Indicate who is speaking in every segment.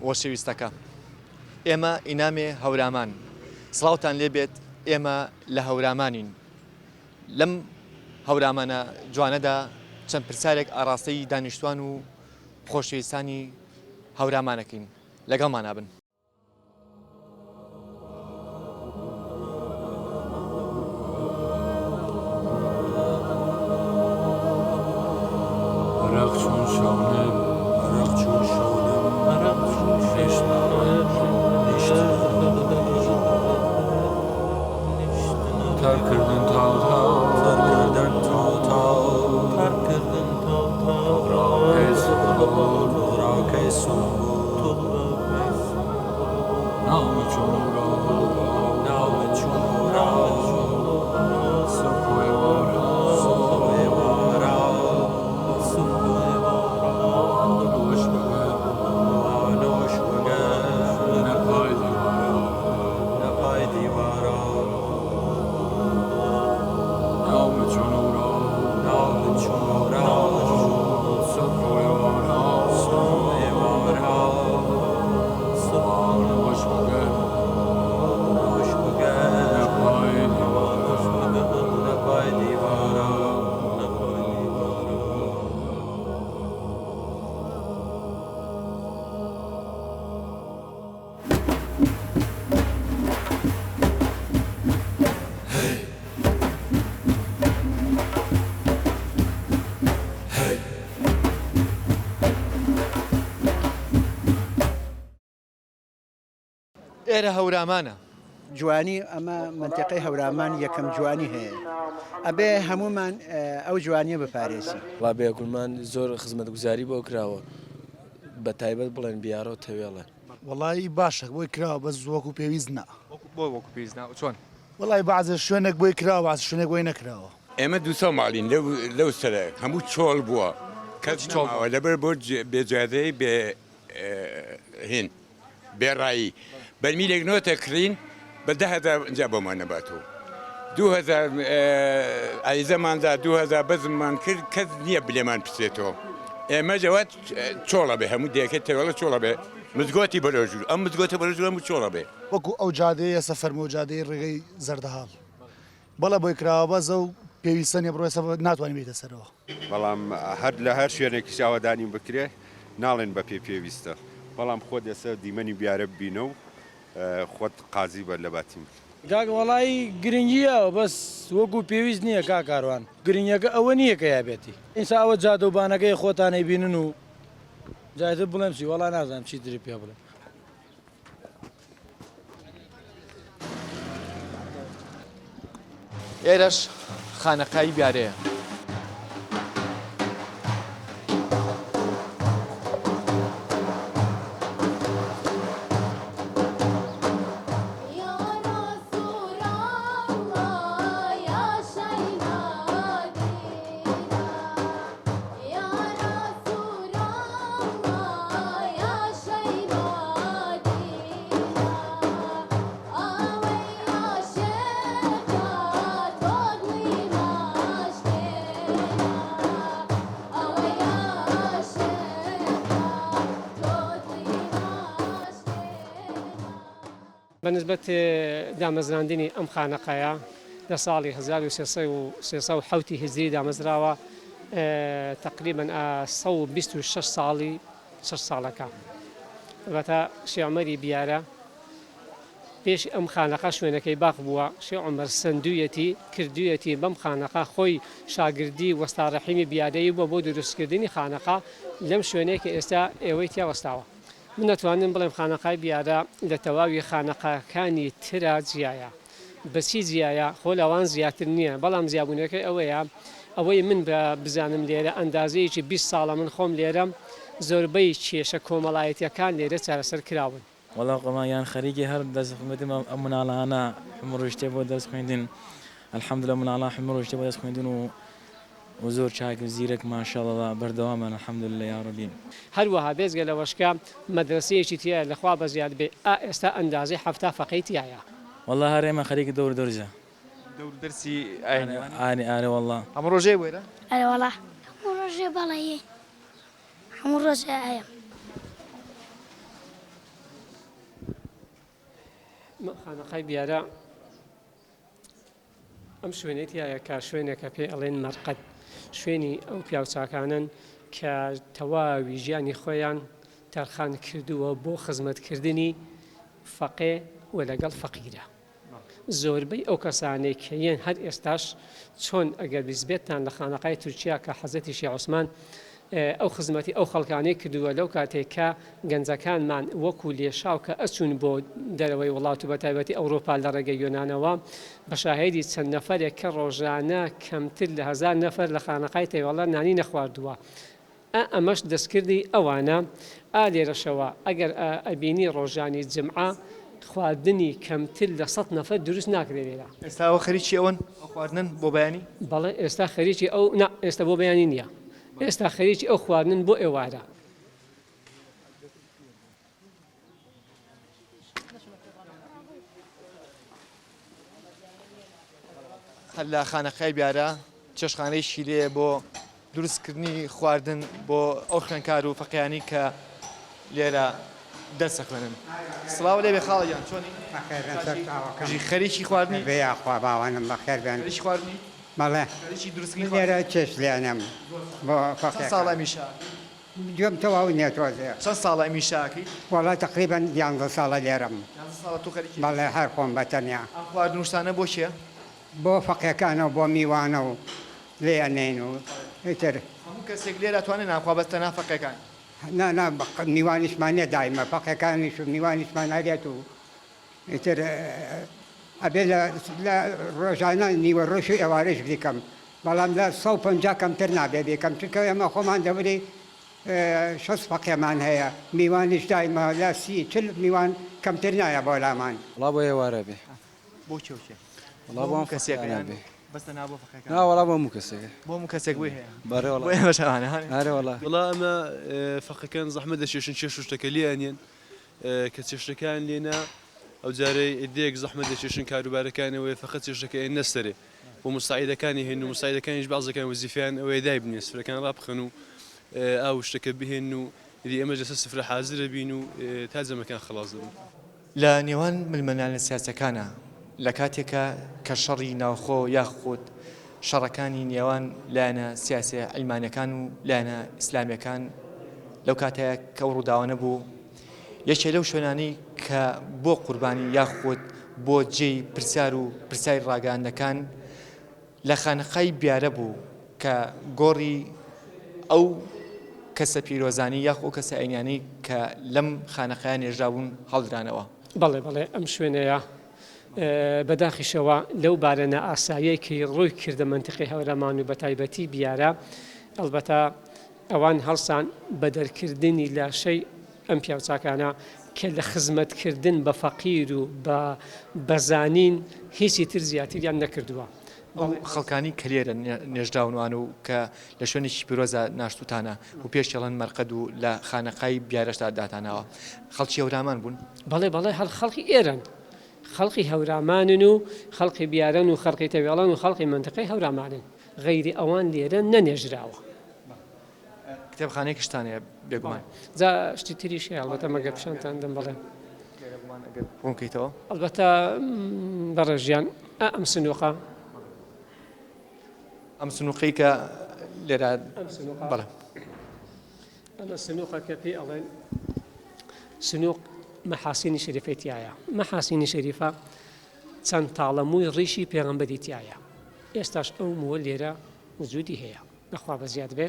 Speaker 1: وەشەویستەکە. ئێمە ئینامێ هەورامان سڵاوتان لێبێت ئێمە لە هەورامانین. لەم هەورامانە جوانەدا چەند پرسیارێک ئاراستەی دانیشتوان و خۆشەویستانی هەورامانەکەین لەگەڵمان بن. ئێرە هەورامانە
Speaker 2: جوانی ئەمە منتیقەی هەورامان یەکەم جوانی هەیە ئەبێ هەمومان ئەو جوانیە بپارێسی.
Speaker 3: وا بێگومان زۆر خزمەتگوزاری بۆ کراوە بە تایبەت بڵێن بیارە و تەوێڵە.
Speaker 4: وڵی باشە بۆی کراوە بە وەکو پێویست نا
Speaker 1: بۆ وەکو پێویست چۆن
Speaker 4: وڵی بەعزە شوێنێک بۆی کراوە باز شوێنێک بۆی نەکراوە.
Speaker 5: ئێمە دووسە ماڵین لەو سەرە هەموو چۆڵ بووە کەس چۆڵەوە لەبەر بۆ بێجادەی بێ هین بێڕایی بەرمیلێک نۆتە کڕین بە 10,000 اینجا بۆمان نەباتەوە 2000 ئایزەماندا 2000 بەزممان کرد کەس نییە بلێمان پسێتەوە. ئێمە جەوات چۆڵە بێ هەموو دیەکە تێوەڵە چۆڵە بێ مزگۆتی بەرەژوور ئەم مزگۆتە بەرەژوور هەموو چۆڵە بێ
Speaker 4: وەکو ئەو جادەیە سەفەرمە و جادەی ڕێگەی زەردەهاڵ بەڵە بۆی کراوە بەزە و پێویستنیە بڕۆێسە ناتوانین بێتە سەرەوە.
Speaker 6: بەڵام هەر لە هەر شوێنێکی چاوەدانیم بکرێ ناڵێن بە پێویستە بەڵام خۆت ئێستا دیمەنی بیارە بینە و خۆت قازی بەر لە باتیم.
Speaker 7: کاک وەڵی گرنگیە بەس وەکو پێویست نییە کا کاروان گرنگەکە ئەوە نییە کە یابێتی ئینسا ئەوە جادۆبانەکەی خۆتانەی بینن و جایتر بڵێم چی وەڵا نازانم چی تری پێ بڵێم.
Speaker 1: ئێرەش خانەقای بیارەیە.
Speaker 8: بەنسبەت دامەزراندنی ئەم خانەقەیە لە ساڵی 1370 هجری دامەزراوە تقریبا 126 ساڵی 6 ساڵەکە بەتە شێخ عومەری بیارە پێش ئەم خانەقە شوێنەکەی باق بووە شێخ عومەر سندوویەتی کردوویەتی بەم خانەقە خۆی شاگردی وەستاڕەحیمی بیارەیی بووە بۆ دروستکردنی خانەقە لەم شوێنەیە کە ئێستا ئێوەی تیا وەستاوە. من نەتوانم بڵێم خانەقای بیارە لە تەواوی خانەقەکانی ترا جیایە بەچی جیایە خۆ لەوان زیاتر نییە بەڵام زیابوونەکەی ئەوەیە ئەوەی من بزانم لێرە ئەندازەیەکی 20 ساڵە من خۆم لێرەم زۆربەی کێشە کۆمەڵایەتیەکان لێرە چارەسەر کراون.
Speaker 3: وەڵا قەمایان خەریکی هەر دەستخمەتم ئەم مناڵانە هەموو ڕۆژتێ بۆ دەست خوێندن الحەمدولە مناڵە هەموو ڕۆژتێ بۆ دەست خوێندن و زۆر چاک زیرەک ماشەڵڵا بەردەوامن الحەمدولillah یا ڕەبی.
Speaker 8: هەروەها بێزگە لەوەشکە مەدرسەیەکی تایە لەخوا بەزیاد بێ ئێستا ئەندازەی 70 فەقەی تایە.
Speaker 3: وەڵا هەر ئێمە خەریکی دەور دەرزە
Speaker 1: دەور دەرسی
Speaker 3: ئاینی ئارێ وەڵا
Speaker 1: هەموو ڕۆژێ وێرە؟
Speaker 9: ئەرێ وەڵا هەموو ڕۆژێ بەڵێ هەموو ڕۆژێ ئایم.
Speaker 8: خانەقای بیارە ئەم شوێنێتیایە کە شوێنێکە پێ ئەڵێن مەرقەد شوێنی ئەو پیاوچاکانن کە تەواوی ژیانی خۆیان تەرخان کردووە بۆ خزمەتکردنی فەقێ و لەگەڵ فەقیرە. زۆربەی ئەو کەسانەی کەیەن هەر ئێستاش چۆن ئەگەر بیزبێتتان لە خانەقای تورکیا کە حەزەتی شیع عوسمان ئەو خزمەتی ئەو خەڵکانەی کردووە لەو کاتێککە گەنجەکانمان وەکو لێشاو کە ئەچوون بۆ دەرەوەی وڵات و بە تایبەتی ئەوروپا لە ڕێگەی یۆنانەوە بە شاهێدی چەند نەفەرێک کە ڕۆژانە کەمتر لە 1000 نەفەر لە خانەقای تەیواڵە نانی نەخواردووە. ئەمەش دەستکردی ئەوانە لێرەشەوە ئەگەر ئەبینی ڕۆژانی جمعە خواردنی کەمتر لە 100 نەفەر دروست ناکرێت لێرە.
Speaker 1: ئێستاوە خەریکی ئەوەن خواردن بۆ بەیانی؟
Speaker 8: بەڵێ ئێستا خەریکی ئەو ئێستا بۆ بەیانی نییە. ئێستا خەریکی ئەو خواردن بۆ ئێوارە.
Speaker 1: هەر لە خانەقای بیارە چێشخانەی شیرەیە بۆ دروستکردنی خواردن بۆ ئەو خوێنکار و فەقیانی کە لێرە دەرس خوێنن. سڵاو لێ بێ خاڵیان چۆنی؟ خەریکی خواردنی؟
Speaker 9: بێخوا باوانم بەخێر بێن
Speaker 1: خەریکی خواردنی؟
Speaker 9: بەڵێ
Speaker 1: خەریکی دروستکردنی
Speaker 9: لێرە چێش لێنم بۆ
Speaker 1: چەند ساڵە میشا؟
Speaker 9: گوێم تەواو نییە تۆزێ
Speaker 1: چەند ساڵە میشاکەی؟
Speaker 9: وەڵا تقریبان 11 ساڵە لێرم.
Speaker 1: 11 ساڵە تو خەریکی؟
Speaker 9: بەڵێ هەر خۆم بەتەنیا.
Speaker 1: ئەم خواردنوشتانە بۆ چییە؟
Speaker 9: بۆ فەقیەکانە و بۆ میوانە و لێنین و ئیتر
Speaker 1: هەموو کەسێک لێرە توانێت نانخوا بەستە نافەقەکان.
Speaker 9: نا میوانیشمانێ دایمە فەقیەکانیش و میوانیشمان هەرێت و ئیتر ئەبێ لە ڕۆژانە نیوە ڕۆژ و ئێوارەش بکەم بەڵام لە 150 کەمتر نابێ بێکەم چکە ئێمە خۆمان دەوری 6 فەقێمان هەیە میوانیش دایمە لە 30 میوان کەمتر نایە بۆ لامان.
Speaker 7: وڵا بۆ ئێوارە بێ
Speaker 1: بۆ چێوچێ؟
Speaker 7: وڵا بۆ
Speaker 1: کەسێکیان بێ بەستە نابۆ فەقەکان.
Speaker 7: وڵا بۆ هەموو کەسێک
Speaker 1: بۆ هەموو کەسێک وێ هەیە.
Speaker 7: بەڕێ
Speaker 1: بۆ ئێمە شەوانە
Speaker 7: هەرێ وڵا.
Speaker 10: وڵا ئەمە فەقەکان زەحمە دەچێشن چێش و شتەکە لێیانێن کە چێشتەکان لێنا ئەو جارەی ئیدەیەک زەحمە دەچێشن کاروبارەکانەوەی فەقەت چێشتەکەی نەستەرێ بۆ مساعیدەکانی هێن و مساعیدەکانیش بەعزەکان وەزیفیان ئەوەی دای بنێ سفرەکان ڕابخەن و ئاو شتەکە بهێن و ئیدی ئەمە لەسەر سفرە حازرە بین و تا جەمەکان خلاص دەبن.
Speaker 1: لە نێوان ملمەلانە سیاسەکانە لە کاتێکە کە شەڕی ناوخۆ یاخود شەڕەکانی نێوان لایەنە سیاسی ئەلمانیەکان و لایەنە ئیسلامیەکان لەو کاتەیە کە ئەو ڕووداوانە بوو یەکێ لەو شوێنانی کە بۆ قوربانی یاخود بۆ جێی پرسیار و پرسیاری ڕاگەاندەکان لە خانەقای بیارە بوو کە گۆڕی ئەو کەسە پیرۆزانی یاخ ئەو کەسە ئەینیانی کە لەم خانەقایان نێژراون هەڵدرانەوە.
Speaker 8: بەڵێ ئەم شوێنەیە بەداخیشەوە لەو بارەنە ئاساییەکی ڕووی کردە منتیقی هەورەمان و بە تایبەتی بیارە ئەلبەتە ئەوان هەڵسان بە دەرکردنی لاشەی ئەم پیاوچاکانە کە لە خزمەتکردن بە فەقیر و بە بەزانین هیچی تر زیاتریان نەکردووە.
Speaker 1: خەڵکانی کە لێرە نێژراونوان و کە لە شوێنێکی پیرۆزە ناشتوتانە و پێشێڵەن مەرقەد و لە خانەقای بیارەشدا داتانەوە خەڵکی هەورامان بوون.
Speaker 8: بەڵێ هەر خەڵکی ئێرەن خەڵقی هەورامانن و خەڵقی بیارن و خەڵقی تەوێڵان و خەڵقی منتقەی هەورامانن غەیری ئەوان لێرە نەنێژراوە.
Speaker 1: کتێبخانەیەکی شتانەیە بێگومان
Speaker 8: جا شتی تریشی ئەلبەتە مەگەر پیشانتان دەم بڵێ
Speaker 1: بۆنکەیتەوە
Speaker 8: ئەلبەتە بەڕێژیان ئەم سنووقە
Speaker 1: ئەم سنووقی کە لێرە بەڵێ
Speaker 8: ئەمە سنووقە کە پێی ئەڵێن سنووق مەحاسینی شەریفەی تایە مەحاسینی شەریفە چەند تاڵەمووی ڕیشی پێغەمبەری تایە ئێستاش ئەو مووە لێرە وجودی هەیە نەخوا بە زیاد بێ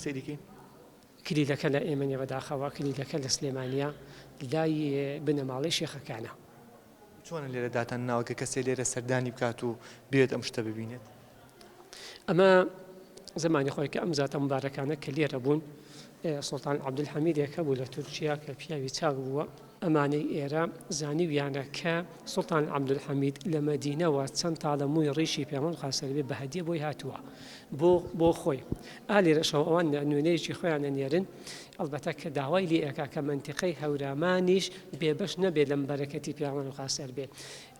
Speaker 1: سەیریکی
Speaker 8: کلیلەکە لە ئێمەنیە بەداخەوە کلیلەکە لە سلێمانیە لای بنەماڵی شێخەکانە.
Speaker 1: چۆنە لێرە داتان ناوەکە کەسێ لێرە سەردانی بکات و بێت ئەم شتە ببینێت؟
Speaker 8: ئەمە زمانی خۆی کە ئەم زاتە مبارەکانە کە لێرە بوون سڵتان عەبدولحەمیدێکە بوو لە تورکیا کە پیاوی چاک بووە ئەمانەی ئێرە زانیویانە کە سڵتان عەبدولحەمید لە مەدینەوە چەند تاڵەمووی ڕیشی پێغەمبەر خاسەربێ بە هەدیە بۆی هاتووە بۆ خۆی لێرەشەوە ئەوان نوێنەیەکی خۆیانە نێرن ئەلبەتە کە داوای لێ ئەکا کە منتیقەی هەورامانیش بێبەش نەبێت لەم بەرەکەتی پێغەمبەر خاسەربێ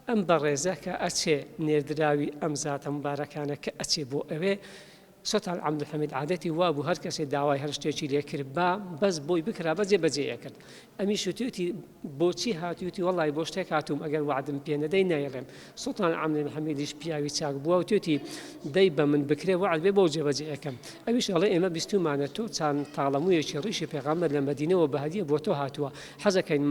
Speaker 8: ئەم بەڕێزە کە ئەچێ نێردراوی ئەم زاتە مبارەکانە کە ئەچێ بۆ ئەوێ سلطان عەبدولحەمید عادەتی وا بوو هەر کەسێ داوای هەر شتێکی لێ کرد با بەس بۆی بکرا بەجێ بەجێ کرد ئەمیش وتی بۆچی هاتووتی وەڵی بۆ شتێک هاتووم ئەگەر وعدم پێ نەدەی نایڵێم سلطان عەبدولحەمیدیش پیاوی چاک بووە وتوتی دەی بە من بکرێ وعد بێ بۆ جێبەجێ ئەەکەم ئەویش ئەڵێ ئێمە بیستمانە تۆ چند تاڵەموویەکی ڕیشی پێغەمبەر لە مەدینەوە بە هەدیە بۆ تۆ هاتووە حەزەکەین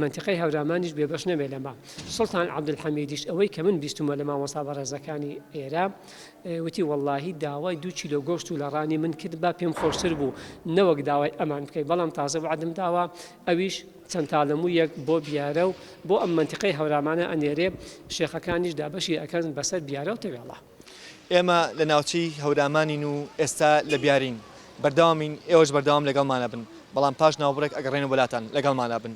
Speaker 8: منتیقەی هەورامانیش بێبەش نەبێ لەما سلطان عەبدولحەمیدیش ئەوەی کە من بیستمە لە مامۆستا بەڕێزەکانی ئێرە وتی واللهی داوای 2 کیلۆ گۆشت و لە ڕانی من کرد با پێم خۆشتر بوو نەوەک داوای ئەمان بکەی بەڵام تازە وعدم داوە ئەویش چەند تاڵەموویەک بۆ بیارە و بۆ ئەم منتیقەی هەورامانە ئەنێرێ شێخەکانیش دابەشی ئەکەن بەسەر بیارە و تەوێڵە
Speaker 1: ئێمە لە ناوچی هەورامانین و ئێستا لە بیارین بەردەوامین ئێوەش بەردەوام لەگەڵمانە بن بەڵام پاش ناوبڕێک ئەگەڕێنە وڵاتان لەگەڵمانە بن